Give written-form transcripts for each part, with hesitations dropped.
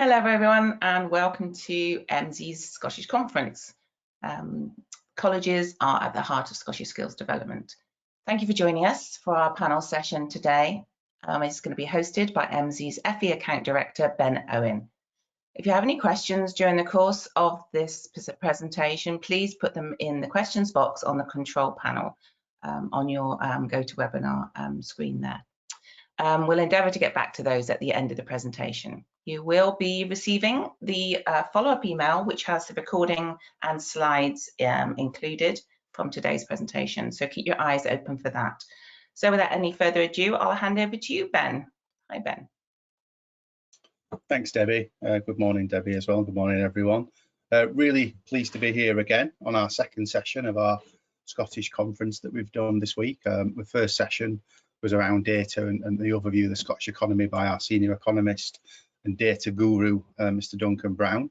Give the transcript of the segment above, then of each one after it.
Hello everyone and welcome to Emsi's Scottish Conference. Colleges are at the heart of Scottish skills development. Thank you for joining us for our panel session today. It's going to be hosted by Emsi's FE Account Director, Ben Owen. If you have any questions during the course of this presentation, please put them in the questions box on the control panel on your GoToWebinar screen there. We'll endeavour to get back to those at the end of the presentation. You will be receiving the follow-up email, which has the recording and slides included from today's presentation. So keep your eyes open for that. So without any further ado, I'll hand over to you, Ben. Hi, Ben. Thanks, Debbie. Good morning, Debbie, as well. Good morning, everyone. Really pleased to be here again on our second session of our Scottish conference that we've done this week. The first session was around data and the overview of the Scottish economy by our senior economist and data guru, Mr. Duncan Brown.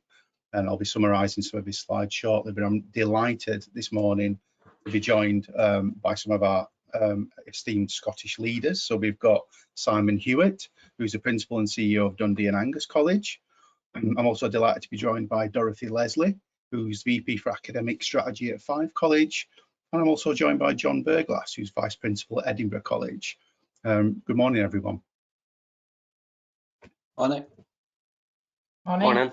And I'll be summarising some of his slides shortly, but I'm delighted this morning to be joined by some of our esteemed Scottish leaders. So we've got Simon Hewitt, who's the Principal and CEO of Dundee and Angus College. I'm also delighted to be joined by Dorothy Leslie, who's VP for Academic Strategy at Fife College. And I'm also joined by John Burglass, who's Vice Principal at Edinburgh College. Good morning, everyone. Morning. Morning.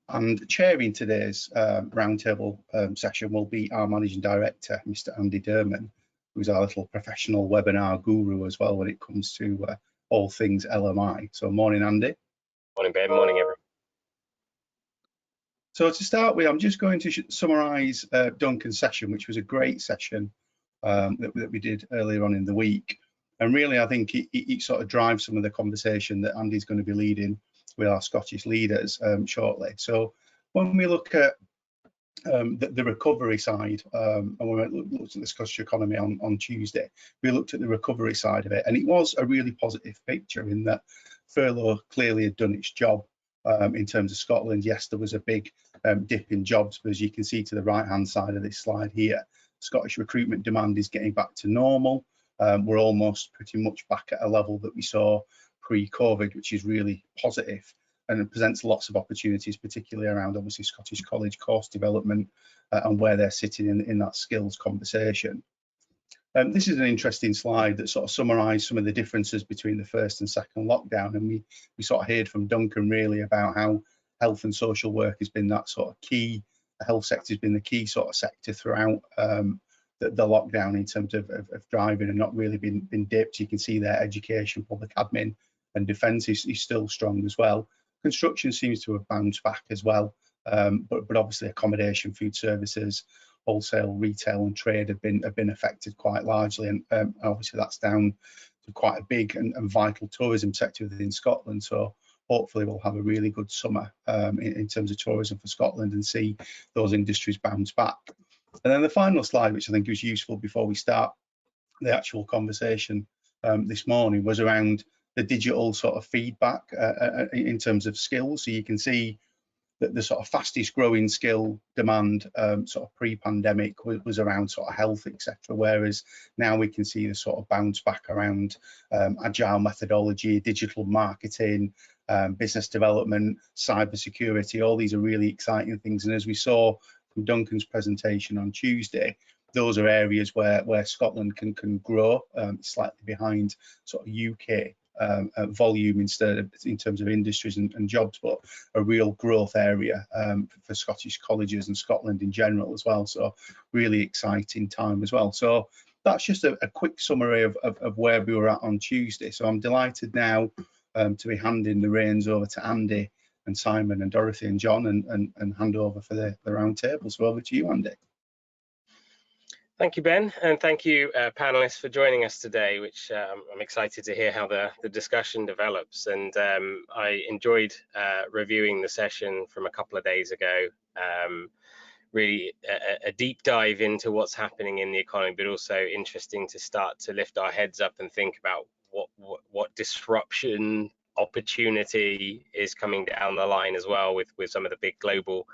And chairing today's roundtable session will be our Managing Director, Mr. Andy Durman, who's our little professional webinar guru as well when it comes to all things LMI. So morning, Andy. Morning, Ben. Morning, everyone. So to start with, I'm just going to summarise Duncan's session, which was a great session that we did earlier on in the week. And really, I think it sort of drives some of the conversation that Andy's going to be leading with our Scottish leaders shortly. So when we look at the recovery side, and when we looked at the Scottish economy on Tuesday, we looked at the recovery side of it, and it was a really positive picture in that furlough clearly had done its job in terms of Scotland. Yes, there was a big dip in jobs, but as you can see to the right-hand side of this slide here, Scottish recruitment demand is getting back to normal. We're almost pretty much back at a level that we saw pre-COVID, which is really positive, and it presents lots of opportunities, particularly around obviously Scottish college course development and where they're sitting in that skills conversation. This is an interesting slide that sort of summarised some of the differences between the first and second lockdown, and we sort of heard from Duncan really about how health and social work has been that sort of key. The health sector has been the key sort of sector throughout the lockdown in terms of driving and not really been dipped. You can see there education, public admin and defence is still strong as well. Construction seems to have bounced back as well, but obviously accommodation, food services, wholesale, retail and trade have been affected quite largely, and obviously that's down to quite a big and vital tourism sector within Scotland. So hopefully we'll have a really good summer in terms of tourism for Scotland and see those industries bounce back. And then the final slide, which I think is useful before we start the actual conversation this morning, was around the digital sort of feedback in terms of skills. So you can see that the sort of fastest growing skill demand sort of pre-pandemic was around sort of health, etc. Whereas now we can see the sort of bounce back around agile methodology, digital marketing, business development, cyber security. All these are really exciting things. And as we saw from Duncan's presentation on Tuesday, those are areas where Scotland can grow, slightly behind sort of UK volume instead of in terms of industries and jobs, but a real growth area for Scottish colleges and Scotland in general as well. So really exciting time as well. So that's just a quick summary of where we were at on Tuesday. So I'm delighted now to be handing the reins over to Andy and Simon and Dorothy and John and hand over for the round table. So over to you, Andy. Thank you, Ben, and thank you, panelists, for joining us today, which I'm excited to hear how the discussion develops. And I enjoyed reviewing the session from a couple of days ago. Really a deep dive into what's happening in the economy, but also interesting to start to lift our heads up and think about what disruption opportunity is coming down the line as well with some of the big global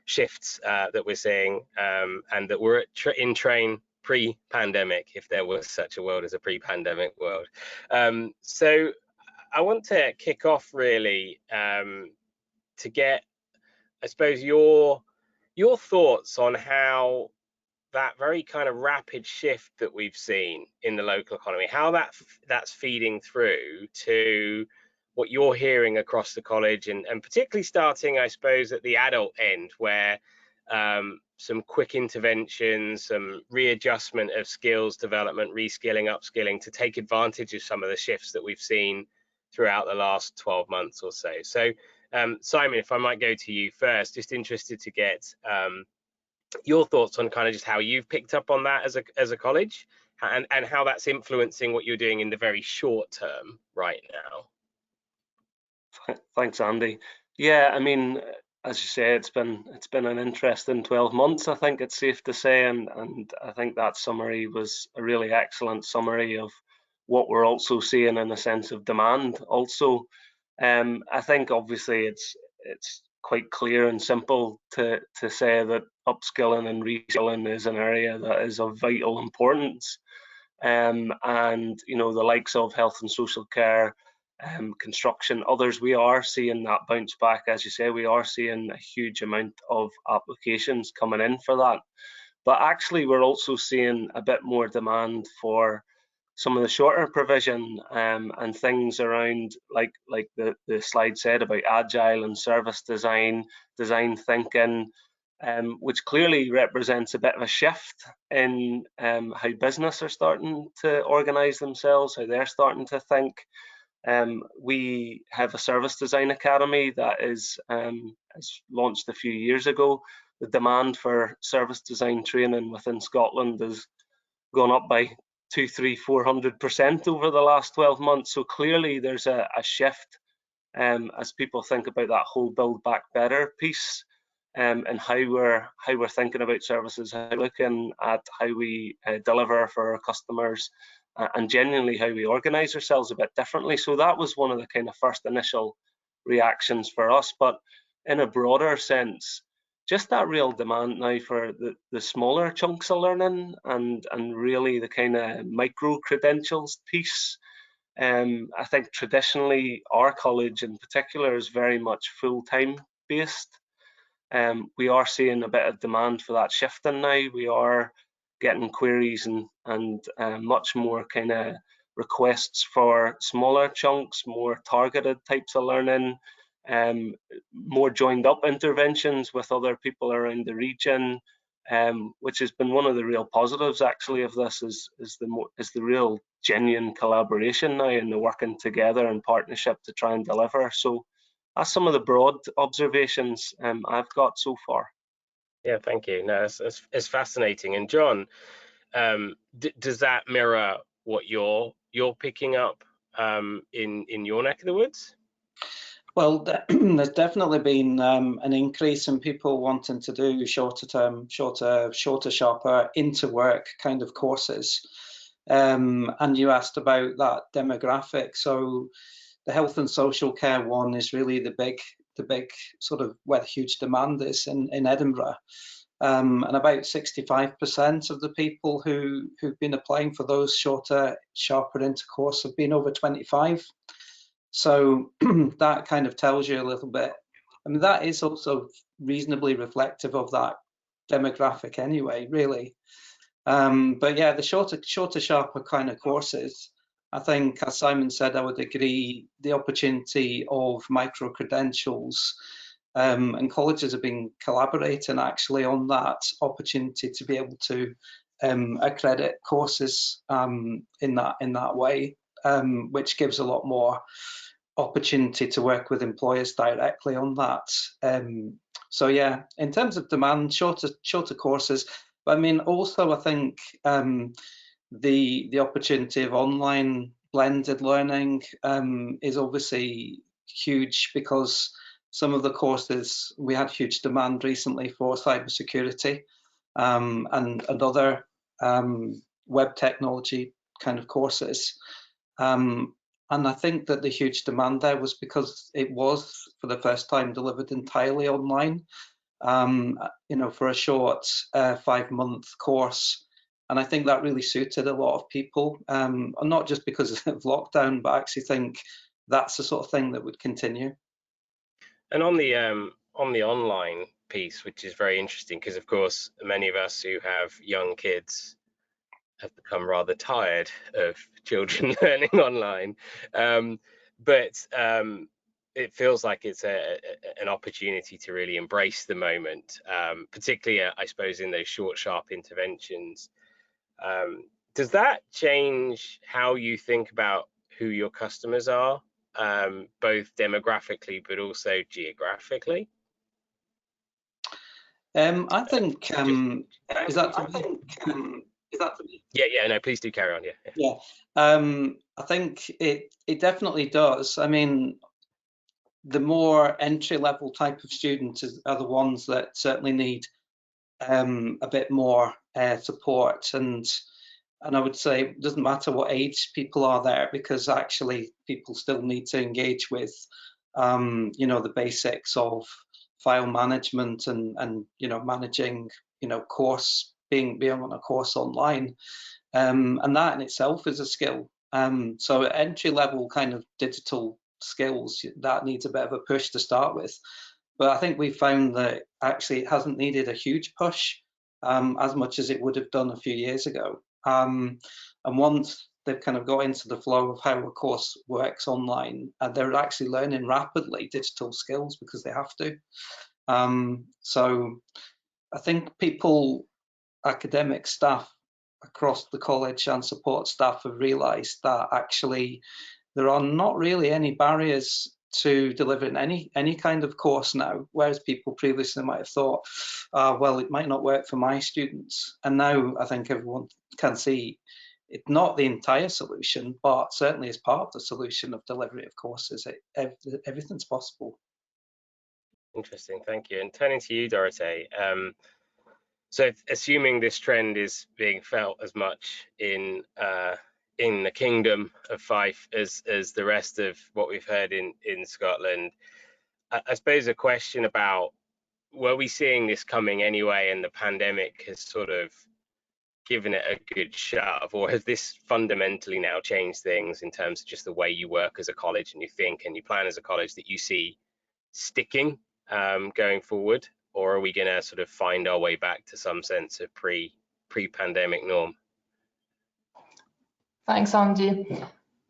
shifts that we're seeing, and that we're in train pre-pandemic, if there was such a world as a pre-pandemic world. So I want to kick off really to get, I suppose, your thoughts on how that very kind of rapid shift that we've seen in the local economy, how that's feeding through to what you're hearing across the college, and particularly starting, I suppose, at the adult end, where some quick interventions, some readjustment of skills development, reskilling, upskilling to take advantage of some of the shifts that we've seen throughout the last 12 months or so. So Simon, if I might go to you first, just interested to get your thoughts on kind of just how you've picked up on that as a college, and how that's influencing what you're doing in the very short term right now. Thanks, Andy. Yeah, I mean, as you say, it's been an interesting 12 months, I think it's safe to say, and I think that summary was a really excellent summary of what we're also seeing in a sense of demand also. I think obviously it's quite clear and simple to say that upskilling and reskilling is an area that is of vital importance. And you know, the likes of health and social care, construction, others, we are seeing that bounce back. As you say, we are seeing a huge amount of applications coming in for that. But actually, we're also seeing a bit more demand for some of the shorter provision and things around, like the slide said, about agile and service design thinking, which clearly represents a bit of a shift in how business are starting to organise themselves, how they're starting to think. We have a service design academy that is launched a few years ago. The demand for service design training within Scotland has gone up by 200–400% over the last 12 months. So clearly there's a shift as people think about that whole build back better piece, and how we're thinking about services, how we're looking at how we deliver for our customers, and genuinely how we organise ourselves a bit differently. So that was one of the kind of first initial reactions for us. But in a broader sense, just that real demand now for the smaller chunks of learning and really the kind of micro credentials piece. I think traditionally our college in particular is very much full-time based. We are seeing a bit of demand for that shifting now. We are getting queries and much more kind of requests for smaller chunks, more targeted types of learning, more joined up interventions with other people around the region, which has been one of the real positives actually of this, is the real genuine collaboration now and the working together and partnership to try and deliver. So that's some of the broad observations I've got so far. Yeah, thank you. No, it's fascinating. And John, does that mirror what you're picking up in your neck of the woods? Well, there's definitely been an increase in people wanting to do shorter, sharper, into work kind of courses. And you asked about that demographic. So the health and social care one is really the big sort of where the huge demand is in Edinburgh. And about 65% of the people who've been applying for those shorter, sharper into course have been over 25. So that kind of tells you a little bit. I mean, that is also reasonably reflective of that demographic anyway, really. But yeah, the shorter, sharper kind of courses, I think, as Simon said, I would agree, the opportunity of micro-credentials, and colleges have been collaborating actually on that opportunity to be able to accredit courses in that way, which gives a lot more opportunity to work with employers directly on that. So yeah, in terms of demand, shorter courses. But I mean, also I think the opportunity of online blended learning is obviously huge, because some of the courses, we had huge demand recently for cybersecurity and other web technology kind of courses. And I think that the huge demand there was because it was for the first time delivered entirely online, you know, for a short 5-month course. And I think that really suited a lot of people, and not just because of lockdown, but I actually think that's the sort of thing that would continue. And on the online piece, which is very interesting, because of course many of us who have young kids have become rather tired of children learning online, but it feels like it's an opportunity to really embrace the moment, particularly I suppose in those short, sharp interventions. Does that change how you think about who your customers are, both demographically but also geographically? I think is that to me? Yeah, no, please do carry on. Yeah, I think it definitely does. I mean, the more entry-level type of students are the ones that certainly need a bit more support, and I would say it doesn't matter what age people are there, because actually people still need to engage with you know, the basics of file management and you know, managing, you know, course, being on a course online, and that in itself is a skill. So entry-level kind of digital skills, that needs a bit of a push to start with. But I think we found that actually it hasn't needed a huge push as much as it would have done a few years ago. And once they've kind of got into the flow of how a course works online, they're actually learning rapidly digital skills because they have to. So I think people, academic staff across the college and support staff, have realised that actually there are not really any barriers to delivering any kind of course now, whereas people previously might have thought, well, it might not work for my students. And now I think everyone can see it's not the entire solution, but certainly as part of the solution of delivery of courses, everything's possible. Interesting, thank you. And turning to you, Dorothée, so assuming this trend is being felt as much in the Kingdom of Fife as the rest of what we've heard in Scotland, I suppose a question about, were we seeing this coming anyway and the pandemic has sort of given it a good shove, or has this fundamentally now changed things in terms of just the way you work as a college and you think and you plan as a college that you see sticking going forward? Or are we going to sort of find our way back to some sense of pre-pandemic norm? Thanks, Andy.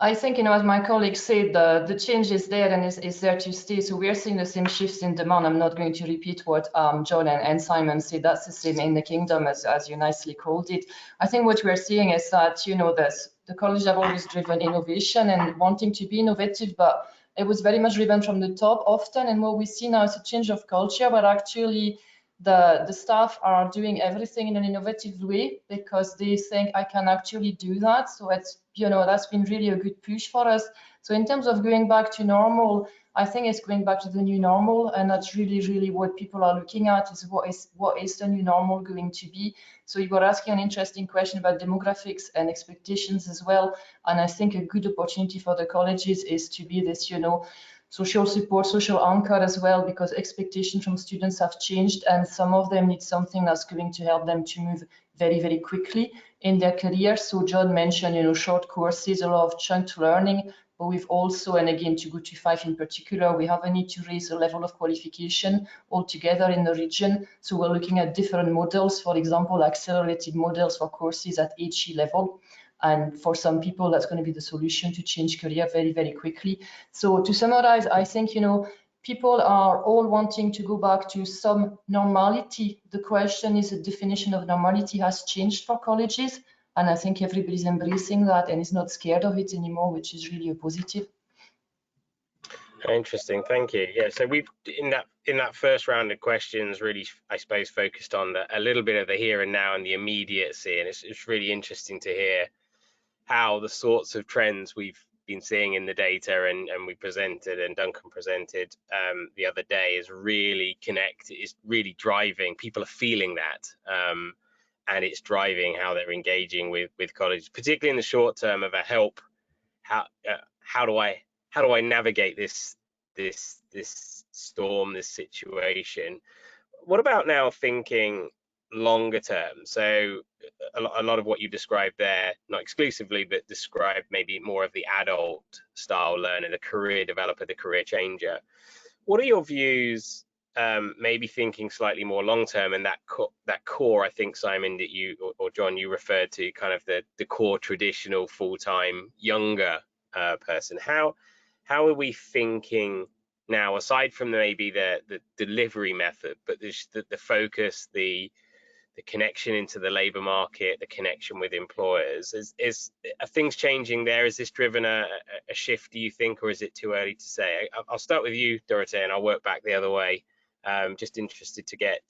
I think, you know, as my colleague said, the change is there and is there to stay. So we are seeing the same shifts in demand. I'm not going to repeat what John and Simon said. That's the same in the Kingdom, as you nicely called it. I think what we're seeing is that, you know, the college have always driven innovation and wanting to be innovative, but it was very much driven from the top often. And what we see now is a change of culture, where actually the staff are doing everything in an innovative way because they think I can actually do that. So it's, you know, that's been really a good push for us. So in terms of going back to normal, I think it's going back to the new normal, and that's really what people are looking at, is what is the new normal going to be. So you were asking an interesting question about demographics and expectations as well, and I think a good opportunity for the colleges is to be this, you know, social support, social anchor as well, because expectations from students have changed, and some of them need something that's going to help them to move very quickly in their career. So John mentioned, you know, short courses, a lot of chunked learning, but we've also, and again, to go to Fife in particular, we have a need to raise the level of qualification altogether in the region. So we're looking at different models, for example, accelerated models for courses at HE level. And for some people, that's going to be the solution to change career very quickly. So to summarize, I think, you know, people are all wanting to go back to some normality. The question is, the definition of normality has changed for colleges, and I think everybody's embracing that and is not scared of it anymore, which is really a positive. Interesting, thank you. Yeah, so we've in that first round of questions really, I suppose, focused on a little bit of the here and now and the immediacy, and it's really interesting to hear how the sorts of trends we've been seeing in the data and we presented and Duncan presented the other day is really connected, is really driving, people are feeling that, and it's driving how they're engaging with colleges, particularly in the short term of a help. How do I navigate this storm, this situation? What about now thinking longer term? So a lot of what you described there, not exclusively, but described maybe more of the adult style learner, the career developer, the career changer. What are your views, maybe thinking slightly more long term, and that core, I think, Simon, that you or John, you referred to, kind of the core traditional full-time younger person. How are we thinking now, aside from maybe the delivery method, but the focus, the connection into the labour market, the connection with employers, are things changing there? Is this driven a shift, do you think, or is it too early to say? I'll start with you, Dorothea, and I'll work back the other way. Just interested to get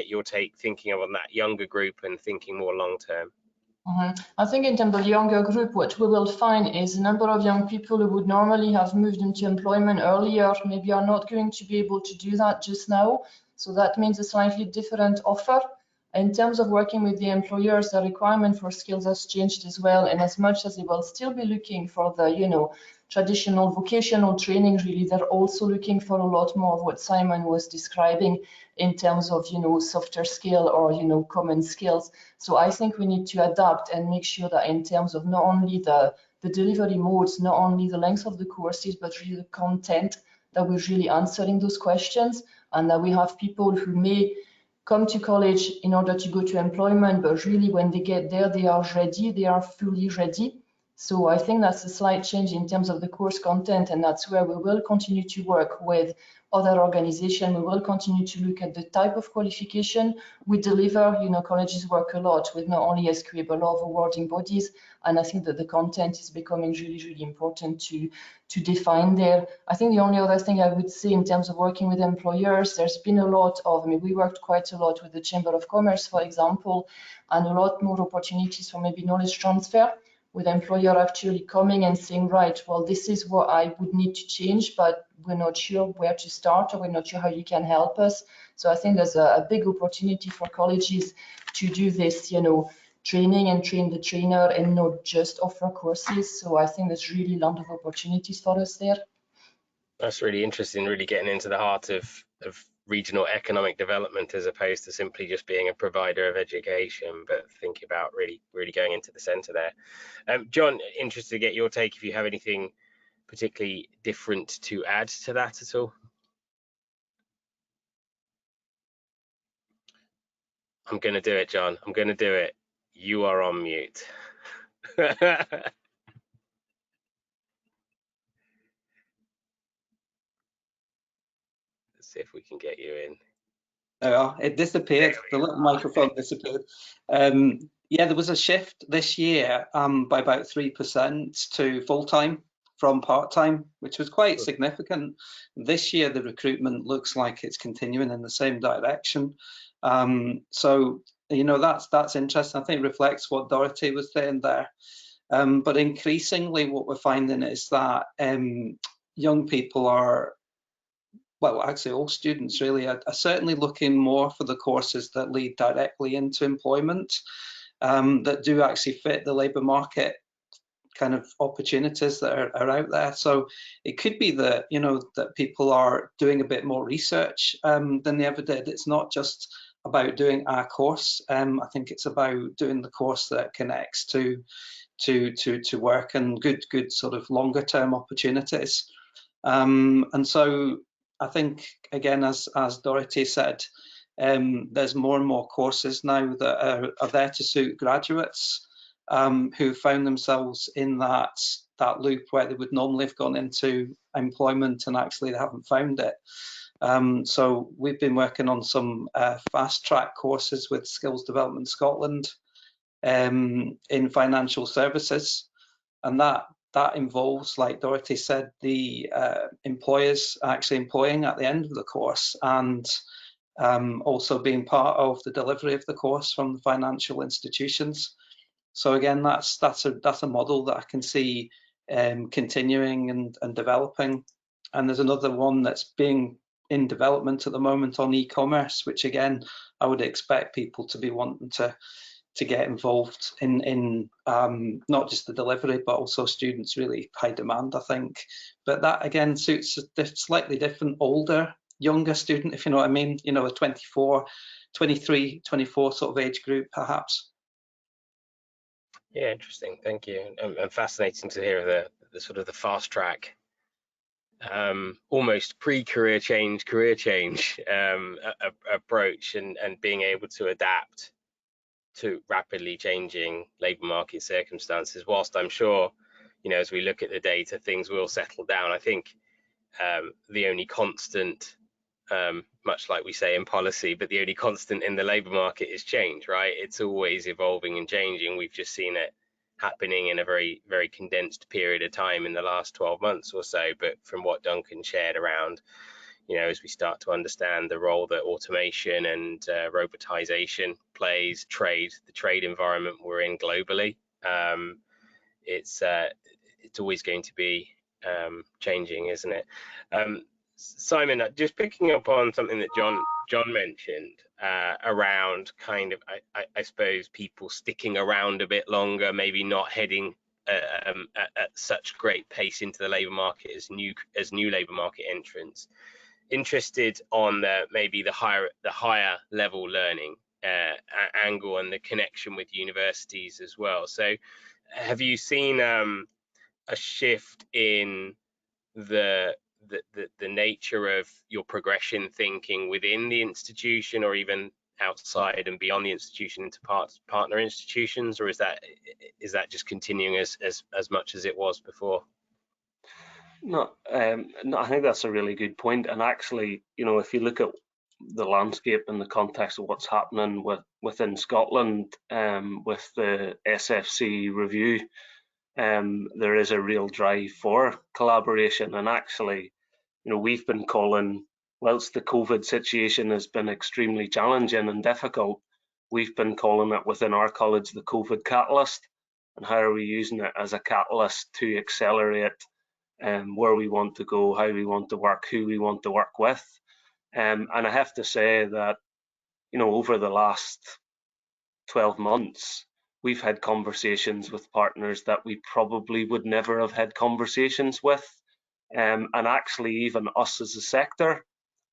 your take, thinking of on that younger group and thinking more long term. I think in terms of younger group, what we will find is a number of young people who would normally have moved into employment earlier, maybe are not going to be able to do that just now. So that means a slightly different offer. In terms of working with the employers, the requirement for skills has changed as well. And as much as they will still be looking for the, traditional vocational training, really, they're also looking for a lot more of what Simon was describing in terms of, softer skill or, common skills. So I think we need to adapt and make sure that in terms of not only the delivery modes, not only the length of the courses, but really the content, that we're really answering those questions, and that we have people who may come to college in order to go to employment, but really when they get there, they are ready, they are fully ready. So I think that's a slight change in terms of the course content, and that's where we will continue to work with other organizations. We will continue to look at the type of qualification we deliver. Colleges work a lot with not only SQA, but a lot of awarding bodies, and I think that the content is becoming really, really important to define there. I think the only other thing I would say in terms of working with employers, there's been a lot of, we worked quite a lot with the Chamber of Commerce, for example, and a lot more opportunities for maybe knowledge transfer, with employer actually coming and saying, right, well, this is what I would need to change, but we're not sure where to start, or we're not sure how you can help us. So I think there's a big opportunity for colleges to do this, training and train the trainer, and not just offer courses. So I think there's really a lot of opportunities for us there. That's really interesting, really getting into the heart of regional economic development, as opposed to simply just being a provider of education, but think about really going into the centre there. John, interested to get your take if you have anything particularly different to add to that at all. I'm going to do it, John. I'm going to do it. You are on mute. Let's see if we can get you in. Oh, it disappeared. The little microphone disappeared. Yeah, there was a shift this year by about 3% to full-time from part-time, which was quite significant. This year, the recruitment looks like it's continuing in the same direction. So, that's interesting. I think it reflects what Dorothy was saying there. But increasingly, what we're finding is that young people are, well, actually all students really are certainly looking more for the courses that lead directly into employment, that do actually fit the labour market kind of opportunities that are out there. So it could be that, that people are doing a bit more research than they ever did. It's not just about doing our course. I think it's about doing the course that connects to work and good sort of longer term opportunities. And so I think, again, as Dorothy said, there's more and more courses now that are there to suit graduates who found themselves in that loop where they would normally have gone into employment and actually they haven't found it. So we've been working on some fast track courses with Skills Development Scotland in financial services, and that involves, like Dorothy said, the employers actually employing at the end of the course, and also being part of the delivery of the course from the financial institutions. So again, that's a model that I can see continuing and developing. And there's another one that's being in development at the moment on e-commerce, which again I would expect people to be wanting to get involved in not just the delivery, but also students really high demand, I think. But that again suits a slightly different younger student, if you know what I mean, a 23, 24 sort of age group perhaps. Yeah, interesting. Thank you. And fascinating to hear the sort of the fast track, almost pre-career change, career change approach, and being able to adapt to rapidly changing labour market circumstances. Whilst I'm sure, you know, as we look at the data, things will settle down. I think the only constant, much like we say in policy, but the only constant in the labour market is change, right? It's always evolving and changing. We've just seen it happening in a very, very condensed period of time in the last 12 months or so. But from what Duncan shared around, you know, as we start to understand the role that automation and robotization plays, the trade environment we're in globally, it's always going to be changing, isn't it? Simon, just picking up on something that John mentioned around kind of, I suppose, people sticking around a bit longer, maybe not heading at such great pace into the labour market as new labour market entrants. Interested on maybe the higher level learning angle and the connection with universities as well. So, have you seen a shift in the nature of your progression thinking within the institution, or even outside and beyond the institution into partner institutions, or is that just continuing as much as it was before? No, I think that's a really good point. And actually, you know, if you look at the landscape in the context of what's happening within Scotland, with the SFC review, there is a real drive for collaboration. And actually, you know, we've been calling, whilst the COVID situation has been extremely challenging and difficult, we've been calling it within our college the COVID catalyst. And how are we using it as a catalyst to accelerate where we want to go, how we want to work, who we want to work with. And I have to say that, you know, over the last 12 months, we've had conversations with partners that we probably would never have had conversations with. And actually, even us as a sector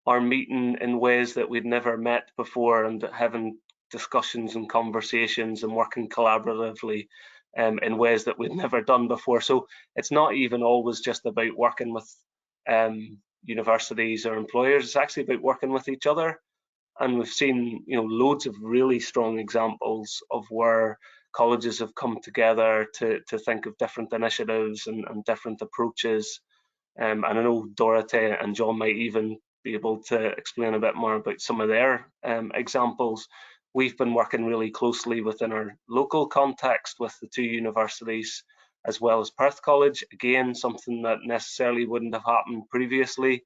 are meeting in ways that we'd never met before, and having discussions and conversations and working collaboratively in ways that we've never done before. So it's not even always just about working with universities or employers, it's actually about working with each other. And we've seen, you know, loads of really strong examples of where colleges have come together to think of different initiatives and different approaches. And I know Dorothy and John might even be able to explain a bit more about some of their examples. We've been working really closely within our local context with the two universities, as well as Perth College. Again, something that necessarily wouldn't have happened previously,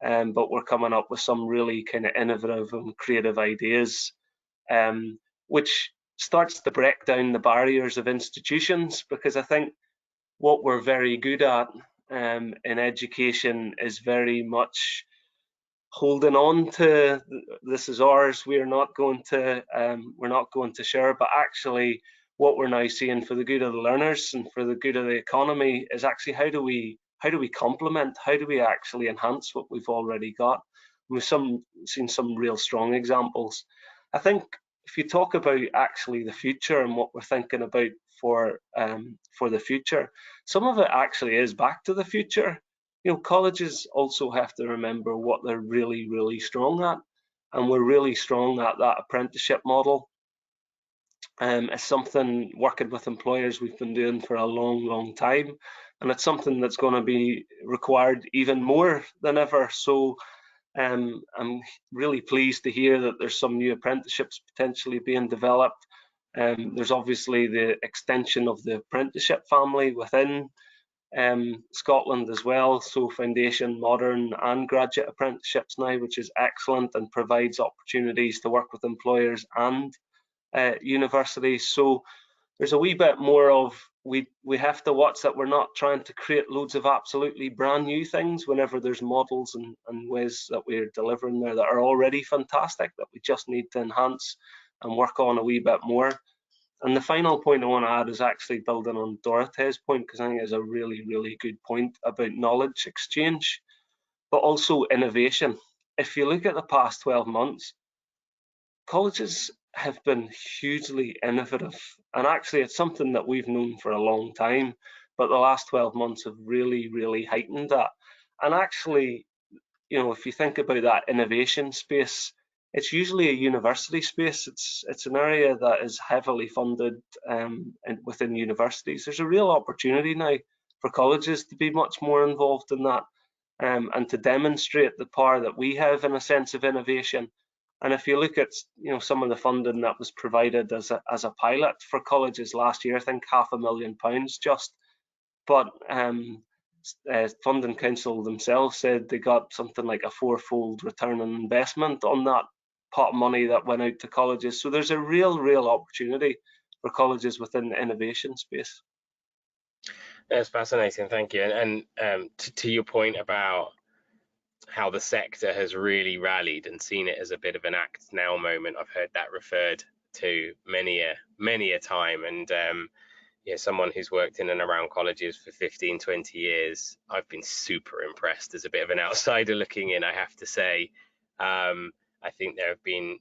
but we're coming up with some really kind of innovative and creative ideas, which starts to break down the barriers of institutions, because I think what we're very good at in education is very much holding on to, this is ours, we're not going to share. But actually, what we're now seeing for the good of the learners and for the good of the economy is actually how do we complement, how do we actually enhance what we've already got. We've seen some real strong examples. I think if you talk about actually the future and what we're thinking about for the future, some of it actually is back to the future. You know, colleges also have to remember what they're really, really strong at, and we're really strong at that apprenticeship model. It's something, working with employers, we've been doing for a long, long time, and it's something that's going to be required even more than ever. So I'm really pleased to hear that there's some new apprenticeships potentially being developed. There's obviously the extension of the apprenticeship family within Scotland as well, so foundation, modern and graduate apprenticeships now, which is excellent and provides opportunities to work with employers and universities. So there's a wee bit more of, we have to watch that we're not trying to create loads of absolutely brand new things whenever there's models and ways that we're delivering there that are already fantastic, that we just need to enhance and work on a wee bit more. And the final point I want to add is actually building on Dorothee's point, because I think it's a really, really good point about knowledge exchange, but also innovation. If you look at the past 12 months, colleges have been hugely innovative, and actually it's something that we've known for a long time, but the last 12 months have really heightened that. And actually, you know, if you think about that innovation space, it's usually a university space. It's an area that is heavily funded within universities. There's a real opportunity now for colleges to be much more involved in that, and to demonstrate the power that we have in a sense of innovation. And if you look at, you know, some of the funding that was provided as a pilot for colleges last year, I think £500,000 just, but Funding Council themselves said they got something like a 4-fold return on investment on that pot of money that went out to colleges. So there's a real opportunity for colleges within the innovation space. That's fascinating, thank you. And to your point about how the sector has really rallied and seen it as a bit of an act now moment, I've heard that referred to many a time. And yeah, someone who's worked in and around colleges for 15-20 years, I've been super impressed as a bit of an outsider looking in, I have to say. I think there have been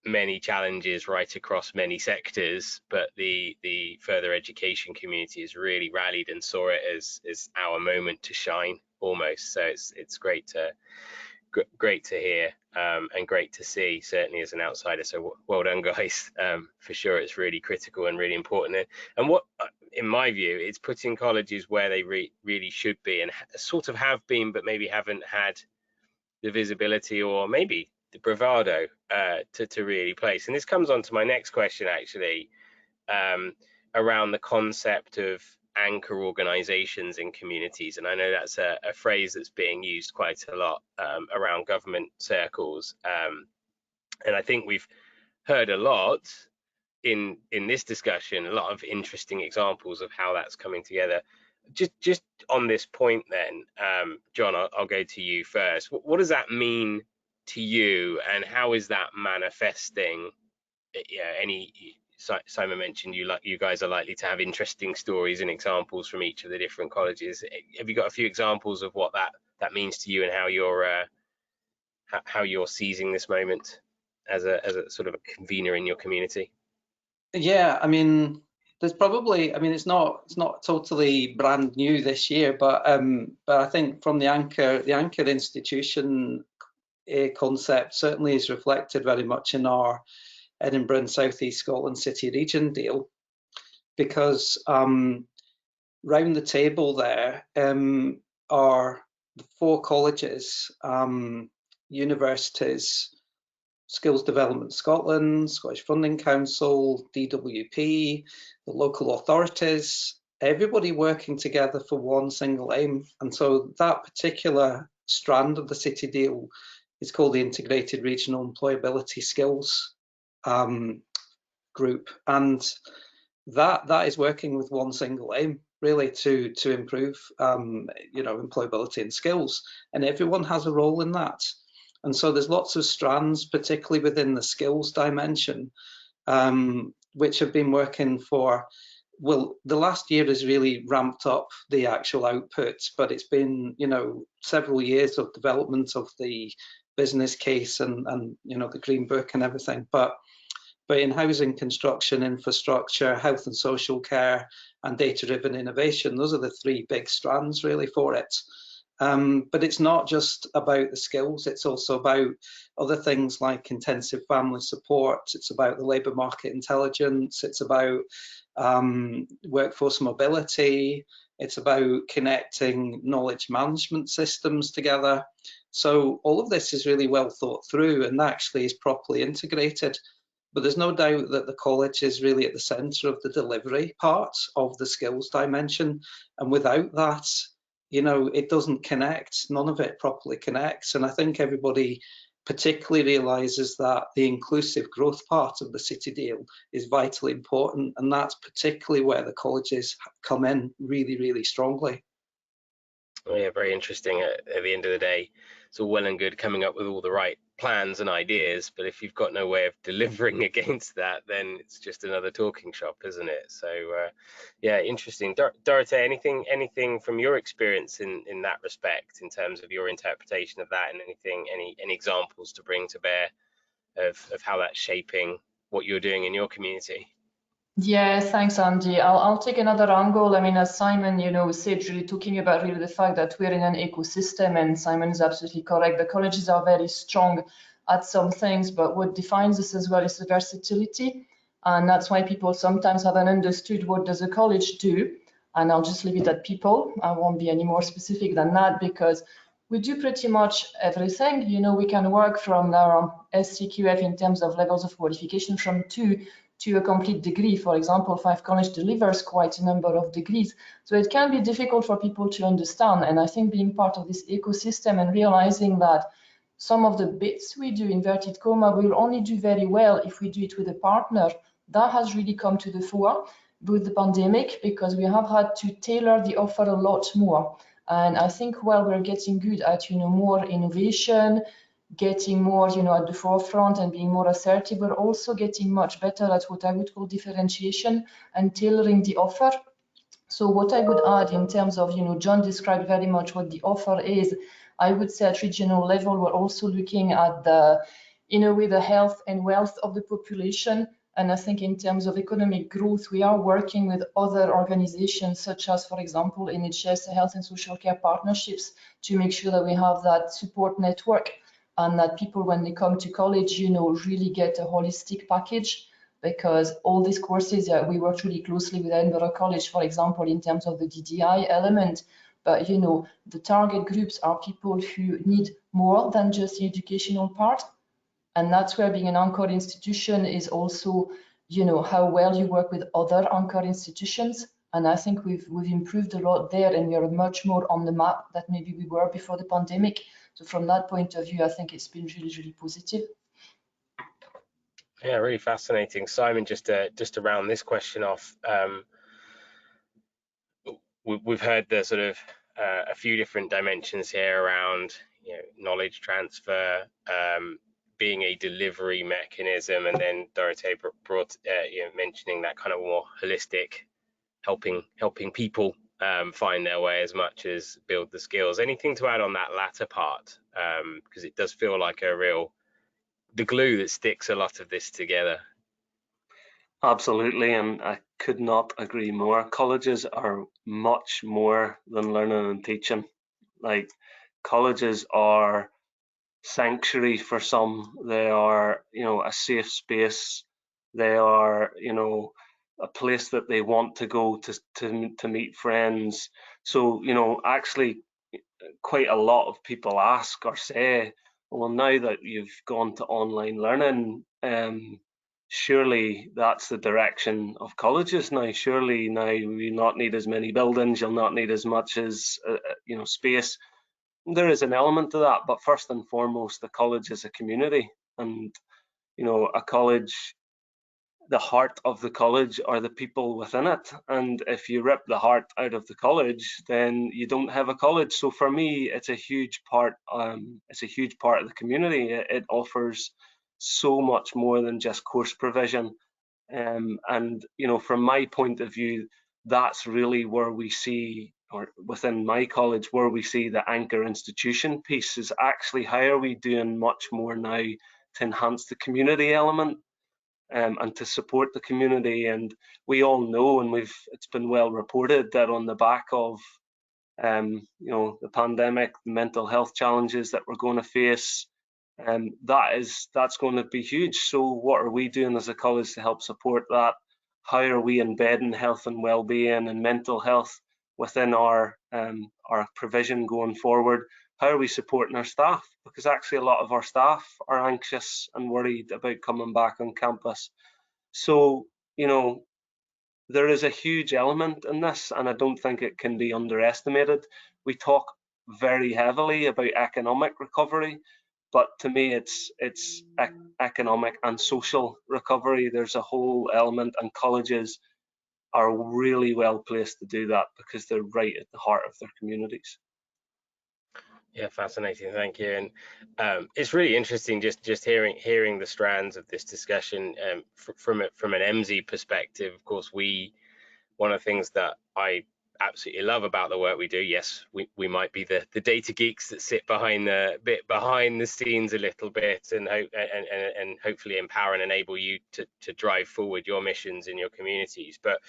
many challenges right across many sectors, but the further education community has really rallied and saw it as our moment to shine almost. So it's great to hear, and great to see, certainly as an outsider. So well done, guys. For sure, it's really critical and really important. And what, in my view, it's putting colleges where they really should be, and sort of have been, but maybe haven't had the visibility or maybe the bravado to really place. And this comes on to my next question, actually, around the concept of anchor organizations in communities. And I know that's a phrase that's being used quite a lot around government circles. And I think we've heard a lot in this discussion, a lot of interesting examples of how that's coming together. Just on this point then, John, I'll go to you first. What does that mean to you, and how is that manifesting? Simon mentioned you guys are likely to have interesting stories and examples from each of the different colleges. Have you got a few examples of what that means to you, and how you're seizing this moment as a sort of a convener in your community? Yeah, I mean, there's probably, I mean, it's not totally brand new this year, but I think from the anchor institution concept certainly is reflected very much in our Edinburgh and South East Scotland City region deal, because round the table there are the 4 colleges, universities, Skills Development Scotland, Scottish Funding Council, DWP, the local authorities, everybody working together for one single aim. And so that particular strand of the city deal is called the Integrated Regional Employability Skills group. And that is working with one single aim, really, to improve employability and skills. And everyone has a role in that. And so there's lots of strands, particularly within the skills dimension, which have been working for, well, the last year has really ramped up the actual output, but it's been, several years of development of the business case and the Green Book and everything. But in housing, construction, infrastructure, health and social care, and data-driven innovation, those are the 3 big strands really for it. But it's not just about the skills, it's also about other things like intensive family support, it's about the labour market intelligence, it's about workforce mobility, it's about connecting knowledge management systems together. So all of this is really well thought through and actually is properly integrated. But there's no doubt that the college is really at the centre of the delivery part of the skills dimension. And without that, it doesn't connect. None of it properly connects. And I think everybody particularly realises that the inclusive growth part of the city deal is vitally important. And that's particularly where the colleges come in really strongly. Well, yeah, very interesting. At the end of the day, it's all well and good coming up with all the right plans and ideas, but if you've got no way of delivering against that, then it's just another talking shop, isn't it? So yeah, interesting. Dorothea, anything from your experience in that respect, in terms of your interpretation of that, and any examples to bring to bear of how that's shaping what you're doing in your community. Yeah, thanks, Andy. I'll take another angle. I mean, as Simon, said, really talking about really the fact that we're in an ecosystem, and Simon is absolutely correct. The colleges are very strong at some things, but what defines us as well is the versatility. And that's why people sometimes haven't understood what does a college do. And I'll just leave it at people. I won't be any more specific than that, because we do pretty much everything. We can work from our SCQF in terms of levels of qualification from 2 to a complete degree. For example, 5 College delivers quite a number of degrees. So it can be difficult for people to understand. And I think being part of this ecosystem and realizing that some of the bits we do, inverted comma, will only do very well if we do it with a partner, that has really come to the fore with the pandemic, because we have had to tailor the offer a lot more. And I think while we're getting good at, more innovation, getting more, at the forefront and being more assertive, we're also getting much better at what I would call differentiation and tailoring the offer. So what I would add in terms of, John described very much what the offer is. I would say at regional level, we're also looking at the, the health and wealth of the population. And I think in terms of economic growth, we are working with other organizations, such as, for example, NHS Health and Social Care Partnerships, to make sure that we have that support network and that people, when they come to college, really get a holistic package. Because all these courses, we work really closely with Edinburgh College, for example, in terms of the DDI element. But, the target groups are people who need more than just the educational part. And that's where being an anchor institution is also, how well you work with other anchor institutions. And I think we've improved a lot there, and we are much more on the map than maybe we were before the pandemic. So from that point of view, I think it's been really, really positive. Yeah, really fascinating. Simon, just to round this question off, we've heard the sort of a few different dimensions here around knowledge transfer, being a delivery mechanism, and then Dorothea brought mentioning that kind of more holistic, helping people find their way as much as build the skills. Anything to add on that latter part? Because it does feel like the glue that sticks a lot of this together. Absolutely, and I could not agree more. Colleges are much more than learning and teaching. Like, colleges are sanctuary for some. They are, a safe space. They are, a place that they want to go to meet friends. So, actually, quite a lot of people ask or say, well, now that you've gone to online learning, surely that's the direction of colleges now. Surely now you not need as many buildings, you'll not need as much as space. There is an element to that, but first and foremost, the college is a community, and a college, the heart of the college are the people within it. And if you rip the heart out of the college, then you don't have a college. So for me, it's a huge part. It's a huge part of the community. It offers so much more than just course provision. And from my point of view, that's really where we see, or within my college, where we see the anchor institution piece is actually how are we doing much more now to enhance the community element. And to support the community. And we all know, and it's been well reported, that on the back of the pandemic, the mental health challenges that we're going to face, that's going to be huge. So what are we doing as a college to help support that? How are we embedding health and well-being and mental health within our provision going forward? How are we supporting our staff? Because actually a lot of our staff are anxious and worried about coming back on campus. So, there is a huge element in this, and I don't think it can be underestimated. We talk very heavily about economic recovery, but to me it's economic and social recovery. There's a whole element, and colleges are really well placed to do that because they're right at the heart of their communities. Yeah, fascinating. Thank you. And it's really interesting just hearing the strands of this discussion from an Emsi perspective. Of course, one of the things that I absolutely love about the work we do. Yes, we might be the data geeks that sit behind the scenes a little bit, and hopefully empower and enable you to drive forward your missions in your communities. But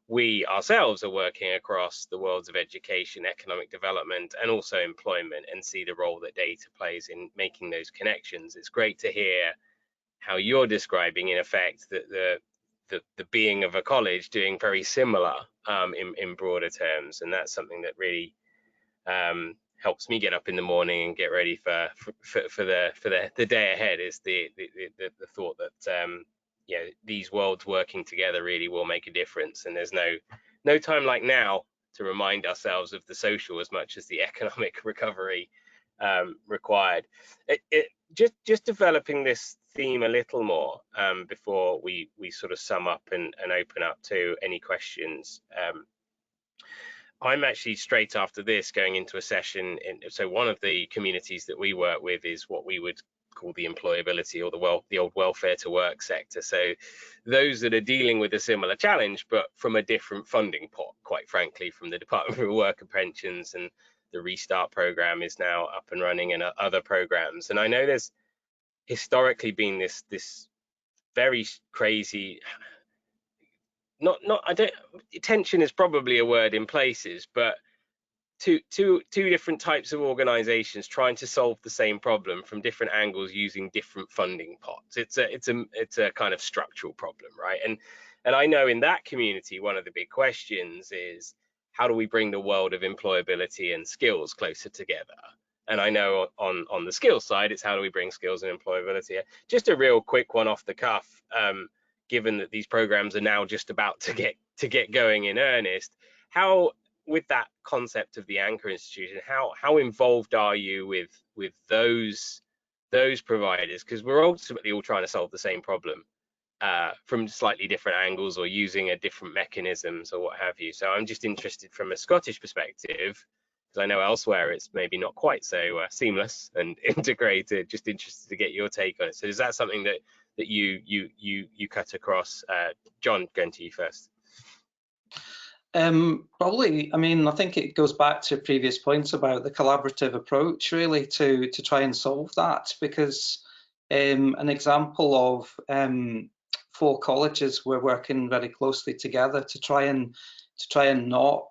we ourselves are working across the worlds of education, economic development, and also employment, and see the role that data plays in making those connections. It's great to hear how you're describing, in effect, that the being of a college doing very similar in broader terms, and that's something that really helps me get up in the morning and get ready for the day ahead. Is the thought that yeah, these worlds working together really will make a difference, and there's no time like now to remind ourselves of the social as much as the economic recovery required. Just developing this theme a little more before we sort of sum up and open up to any questions. I'm actually straight after this going into a session so one of the communities that we work with is what we would call the employability, or the old welfare to work sector. So those that are dealing with a similar challenge, but from a different funding pot, quite frankly, from the Department for Work and Pensions, and the Restart program is now up and running, and other programs. And I know there's historically been this very crazy, tension is probably a word in places, but two different types of organizations trying to solve the same problem from different angles using different funding pots. It's a kind of structural problem, right? And I know in that community, one of the big questions is, how do we bring the world of employability and skills closer together? And I know on the skills side, it's how do we bring skills and employability? Just a real quick one off the cuff, given that these programs are now just about to get going in earnest, how, with that concept of the anchor institution, how involved are you with those providers? Because we're ultimately all trying to solve the same problem from slightly different angles, or using a different mechanisms or what have you. So I'm just interested from a Scottish perspective, because I know elsewhere it's maybe not quite so seamless and integrated. Just interested to get your take on it. So is that something that you cut across? John, going to you first. Probably, I mean, I think it goes back to previous points about the collaborative approach, really, to try and solve that, because an example of 4 colleges were working very closely together to try and not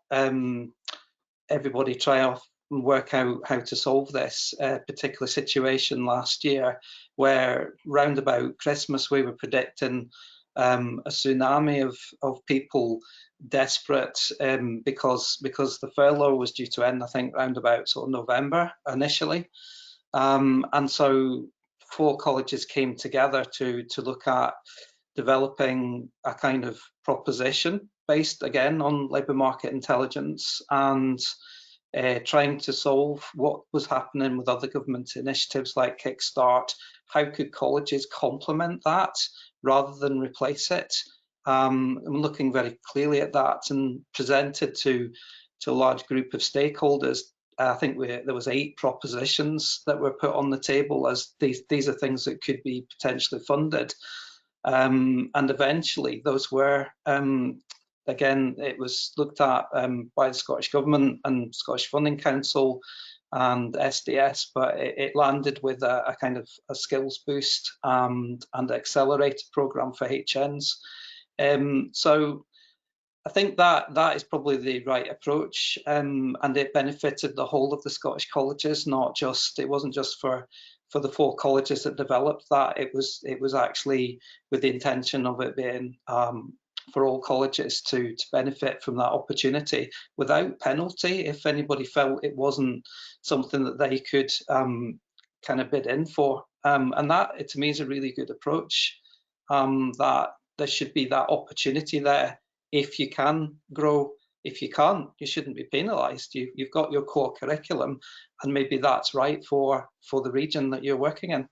everybody try off and work out how to solve this particular situation last year, where round about Christmas we were predicting a tsunami of people desperate because the furlough was due to end, I think, round about sort of November initially, and so 4 colleges came together to look at developing a kind of proposition based again on labour market intelligence, and trying to solve what was happening with other government initiatives like Kickstart. How could colleges complement that rather than replace it? I'm looking very clearly at that, and presented to a large group of stakeholders. I think there was 8 propositions that were put on the table as these are things that could be potentially funded, and eventually those were again, it was looked at by the Scottish Government and Scottish Funding Council and SDS, but it landed with a kind of a skills boost and accelerator programme for HNs. So I think that is probably the right approach, and it benefited the whole of the Scottish colleges, it wasn't just for the 4 colleges that developed that. It was actually with the intention of it being for all colleges to benefit from that opportunity without penalty if anybody felt it wasn't something that they could kind of bid in for. And that, to me, is a really good approach, that there should be that opportunity there if you can grow. If you can't, you shouldn't be penalised. You've got your core curriculum, and maybe that's right for the region that you're working in.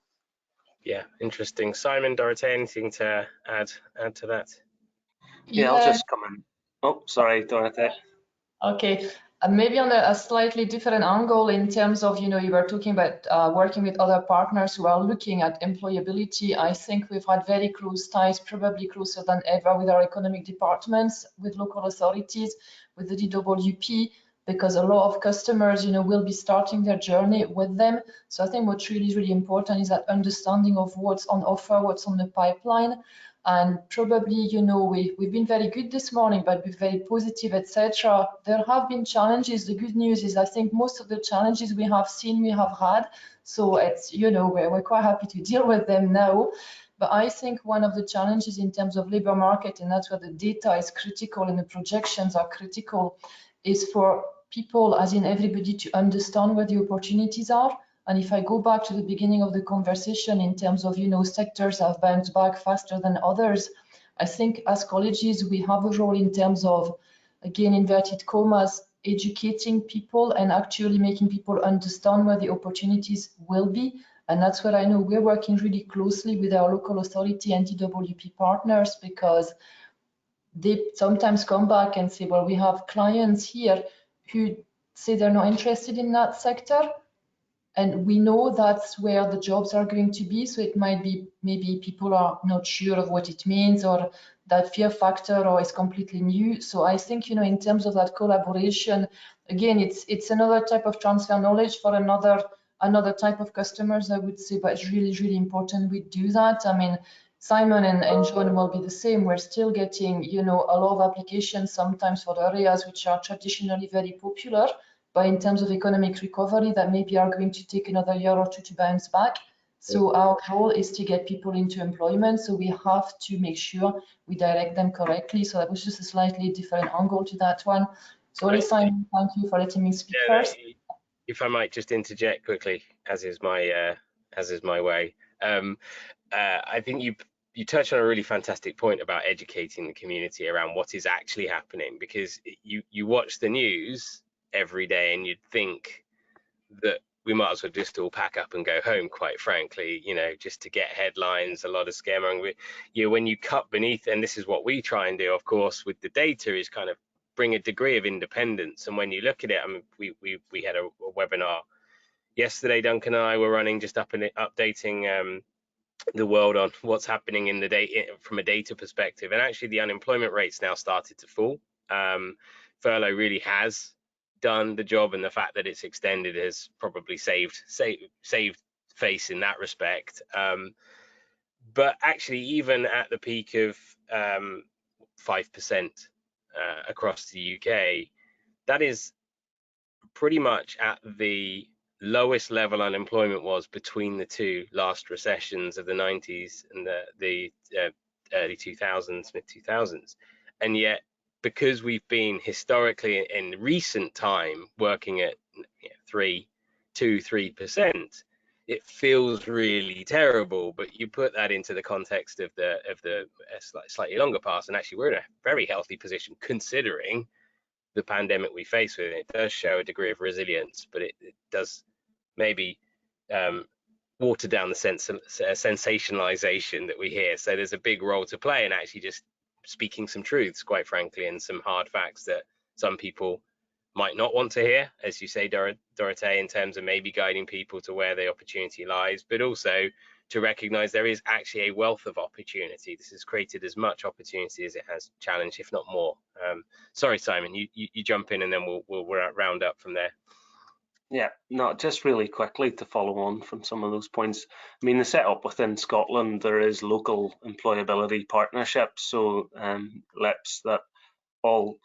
Yeah, interesting. Simon, Dorothea, anything to add to that? Yeah, I'll just come in. Oh, sorry, Dorothea. Okay. And maybe on a slightly different angle in terms of, you were talking about working with other partners who are looking at employability. I think we've had very close ties, probably closer than ever, with our economic departments, with local authorities, with the DWP, because a lot of customers, will be starting their journey with them. So I think what's really, really important is that understanding of what's on offer, what's on the pipeline. And probably, we've been very good this morning, but we're very positive, etc. There have been challenges. The good news is I think most of the challenges we have seen, we have had. So it's, we're quite happy to deal with them now. But I think one of the challenges in terms of labor market, and that's where the data is critical and the projections are critical, is for people, as in everybody, to understand where the opportunities are. And if I go back to the beginning of the conversation in terms of, sectors have bounced back faster than others, I think as colleges, we have a role in terms of, again, inverted commas, educating people and actually making people understand where the opportunities will be. And that's where I know we're working really closely with our local authority and DWP partners, because they sometimes come back and say, well, we have clients here who say they're not interested in that sector. And we know that's where the jobs are going to be. So it might be maybe people are not sure of what it means, or that fear factor, or is completely new. So I think, in terms of that collaboration, again, it's another type of transfer knowledge for another type of customers, I would say, but it's really, really important we do that. I mean, Simon and John will be the same. We're still getting, a lot of applications sometimes for areas which are traditionally very popular, but in terms of economic recovery, that maybe are going to take another year or two to bounce back. So our role is to get people into employment. So we have to make sure we direct them correctly. So that was just a slightly different angle to that one. Sorry, Simon, thank you for letting me speak first. If I might just interject quickly, as is my way. I think you touched on a really fantastic point about educating the community around what is actually happening, because you watch the news every day and you'd think that we might as well just all pack up and go home, quite frankly, just to get headlines, a lot of scaremongering. When you cut beneath, and this is what we try and do, of course, with the data, is kind of bring a degree of independence. And when you look at it, I mean, we had a webinar yesterday, Duncan and I were running, just updating the world on what's happening in the data from a data perspective. And actually the unemployment rate's now started to fall. Furlough really has done the job, and the fact that it's extended has probably saved face in that respect. But actually, even at the peak of 5% across the UK, that is pretty much at the lowest level unemployment was between the two last recessions of the 90s and the early 2000s, mid 2000s. And yet, because we've been historically in recent time working at 3%, it feels really terrible. But you put that into the context of the slightly longer past, and actually we're in a very healthy position considering the pandemic we face with. It does show a degree of resilience, but it does maybe water down the sensationalization that we hear. So there's a big role to play in actually just speaking some truths, quite frankly, and some hard facts that some people might not want to hear, as you say, Dorothée, in terms of maybe guiding people to where the opportunity lies, but also to recognize there is actually a wealth of opportunity. This has created as much opportunity as it has challenge, if not more. Sorry, Simon, you jump in and then we'll round up from there. Yeah, no, just really quickly to follow on from some of those points. I mean, the setup within Scotland, there is local employability partnerships, so LEPs that all,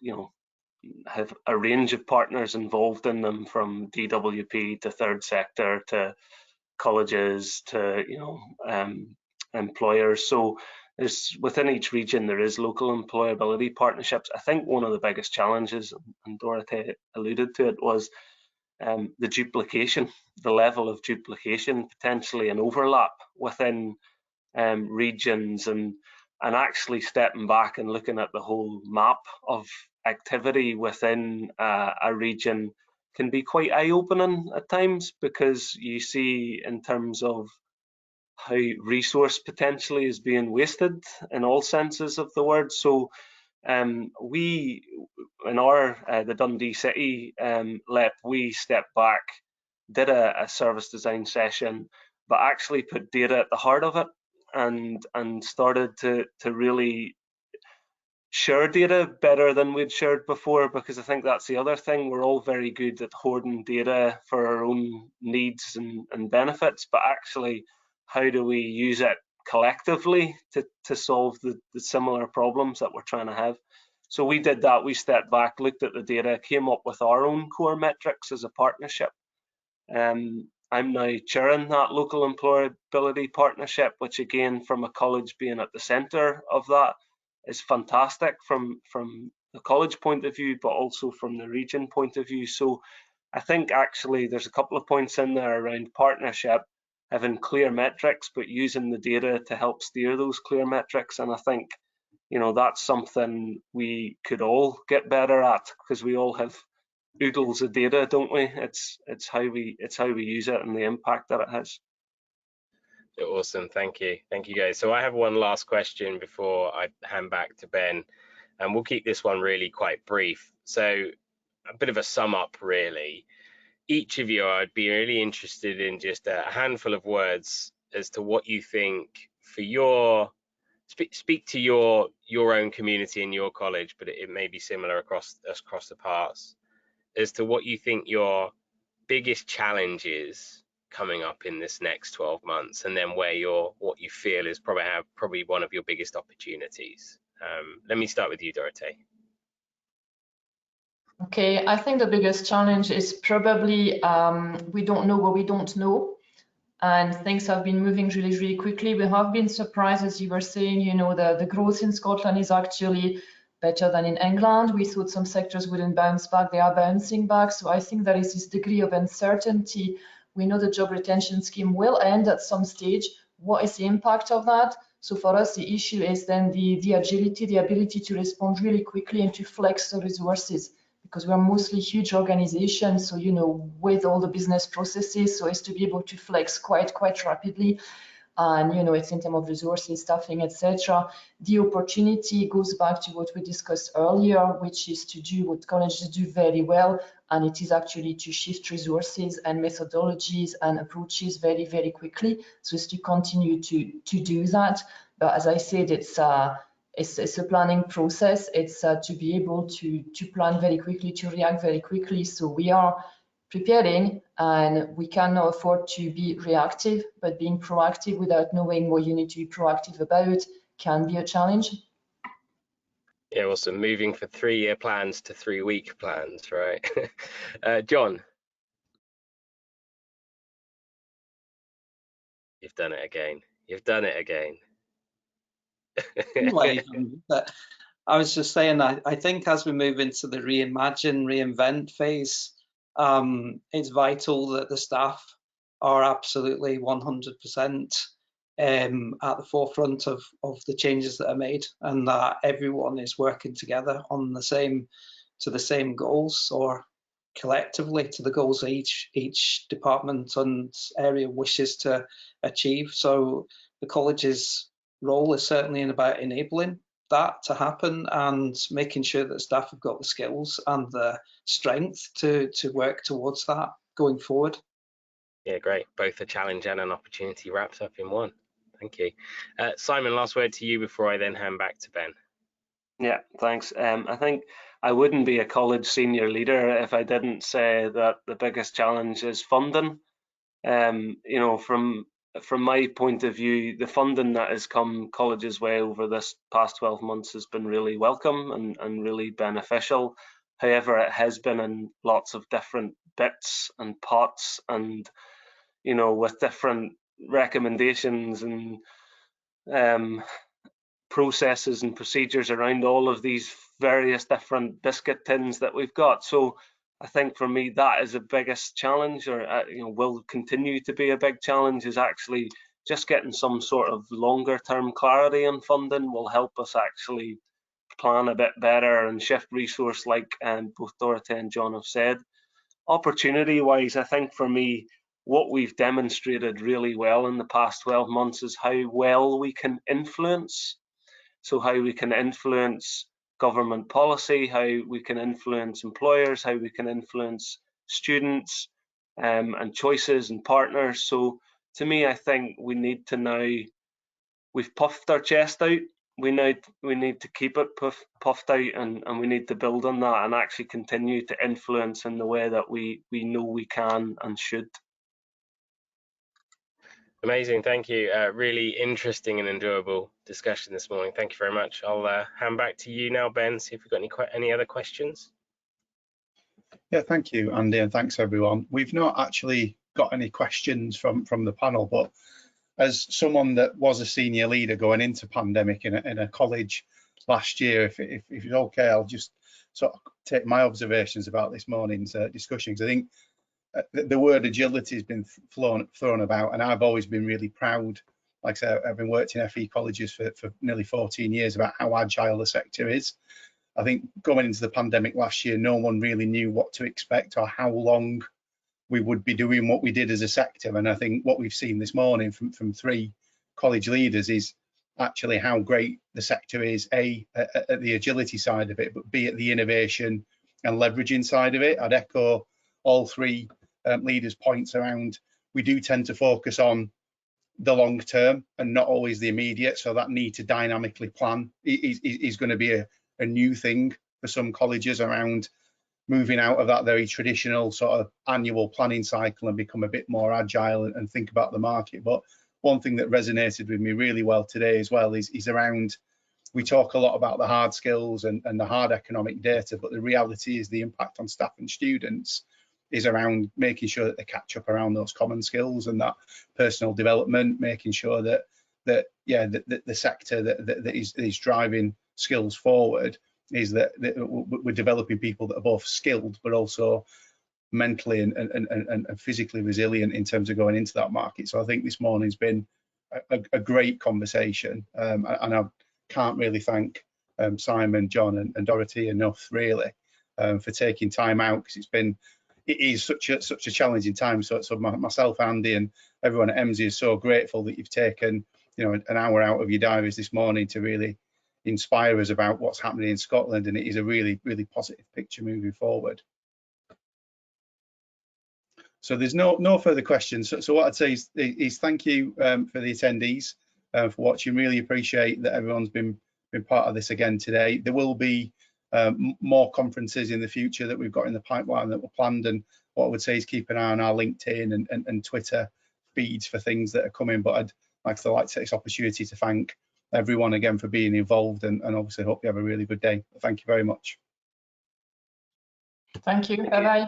have a range of partners involved in them, from DWP to third sector to colleges to, employers. So there's, within each region, there is local employability partnerships. I think one of the biggest challenges, and Dorothée alluded to it, was the duplication, the level of duplication, potentially an overlap within regions, and actually stepping back and looking at the whole map of activity within a region can be quite eye-opening at times, because you see in terms of how resource potentially is being wasted in all senses of the word. So We, in the Dundee City LEP, we stepped back, did a service design session, but actually put data at the heart of it, and started to really share data better than we'd shared before, because I think that's the other thing. We're all very good at hoarding data for our own needs and benefits, but actually, how do we use it collectively to solve the similar problems that we're trying to have? So we did that. We stepped back, looked at the data, came up with our own core metrics as a partnership. I'm now chairing that local employability partnership, which again, from a college being at the centre of that, is fantastic from the college point of view, but also from the region point of view. So I think actually there's a couple of points in there around partnership, having clear metrics, but using the data to help steer those clear metrics. And I think, you know, that's something we could all get better at, because we all have oodles of data, don't we? It's how we use it and the impact that it has. Awesome, thank you guys. So I have one last question before I hand back to Ben, and we'll keep this one really quite brief. So a bit of a sum up really. Each of you, I'd be really interested in just a handful of words as to what you think for your speak to your own community in your college, but it may be similar across the parts, as to what you think your biggest challenge is coming up in this next 12 months, and then what you feel is probably one of your biggest opportunities. Let me start with you, Dorothee. Okay, I think the biggest challenge is probably we don't know what we don't know, and things have been moving really, really quickly. We have been surprised, as you were saying, you know, the growth in Scotland is actually better than in England. We thought some sectors wouldn't bounce back, they are bouncing back. So I think there is this degree of uncertainty. We know the job retention scheme will end at some stage. What is the impact of that? So for us, the issue is then the agility, the ability to respond really quickly and to flex the resources, because we're mostly huge organizations, so, you know, with all the business processes, so as to be able to flex quite rapidly. And, you know, it's in terms of resources, staffing, etc. The opportunity goes back to what we discussed earlier, which is to do what colleges do very well, and it is actually to shift resources and methodologies and approaches very quickly, so as to continue to do that. But as I said, it's a planning process. It's to be able to plan very quickly, to react very quickly. So we are preparing, and we cannot afford to be reactive, but being proactive without knowing what you need to be proactive about can be a challenge. Yeah, awesome. Moving for 3-year plans to 3-week plans, right? John. You've done it again. You've done it again. But I was just saying, I think as we move into the reimagine, reinvent phase, it's vital that the staff are absolutely 100% at the forefront of the changes that are made, and that everyone is working together on the same goals, or collectively to the goals that each department and area wishes to achieve. So the college's role is certainly about enabling that to happen and making sure that staff have got the skills and the strength to work towards that going forward. Yeah, great. Both a challenge and an opportunity wrapped up in one. Thank you. Simon, last word to you before I then hand back to Ben. Yeah, thanks. I think I wouldn't be a college senior leader if I didn't say that the biggest challenge is funding. You know, from my point of view, the funding that has come colleges' way over this past 12 months has been really welcome and really beneficial. However, it has been in lots of different bits and pots, and, you know, with different recommendations and processes and procedures around all of these various different biscuit tins that we've got. So I think for me, that is the biggest challenge, or you know, will continue to be a big challenge, is actually just getting some sort of longer term clarity on funding will help us actually plan a bit better and shift resource, like both Dorothea and John have said. Opportunity wise, I think for me, what we've demonstrated really well in the past 12 months is how well we can influence. So how we can influence government policy, how we can influence employers, how we can influence students, and choices and partners. So to me, I think we need to now, we've puffed our chest out, we need to keep it puffed out, and we need to build on that and actually continue to influence in the way that we know we can and should. Amazing, thank you. Really interesting and enjoyable discussion this morning. Thank you very much. I'll hand back to you now, Ben, see if we've got any other questions. Yeah, thank you, Andy, and thanks everyone. We've not actually got any questions from the panel, but as someone that was a senior leader going into pandemic in a college last year, if it's okay, I'll just sort of take my observations about this morning's discussions. I think the word agility has been thrown about, and I've always been really proud. Like I said, I've been worked in FE colleges for nearly 14 years about how agile the sector is. I think going into the pandemic last year, no one really knew what to expect or how long we would be doing what we did as a sector. And I think what we've seen this morning from 3 college leaders is actually how great the sector is, A, at the agility side of it, but B, at the innovation and leveraging side of it. I'd echo all 3 leaders' points around, we do tend to focus on the long term and not always the immediate. So that need to dynamically plan is going to be a new thing for some colleges around moving out of that very traditional sort of annual planning cycle and become a bit more agile and think about the market. But one thing that resonated with me really well today as well is around, we talk a lot about the hard skills and the hard economic data, but the reality is the impact on staff and students is around making sure that they catch up around those common skills and that personal development, making sure that the sector that is driving skills forward is that we're developing people that are both skilled but also mentally and physically resilient in terms of going into that market. So I think this morning's been a great conversation, and I can't really thank Simon, John and Dorothy enough really for taking time out, because it is such a challenging time. So myself, Andy, and everyone at Emsi is so grateful that you've taken an hour out of your diaries this morning to really inspire us about what's happening in Scotland, and it is a really positive picture moving forward. So there's no further questions. So what I'd say is thank you for the attendees for watching. Really appreciate that everyone's been part of this again today. There will be more conferences in the future that we've got in the pipeline that were planned, and what I would say is keep an eye on our LinkedIn and Twitter feeds for things that are coming. But I'd like to take this opportunity to thank everyone again for being involved, and obviously hope you have a really good day. Thank you very much. Thank you. Bye bye.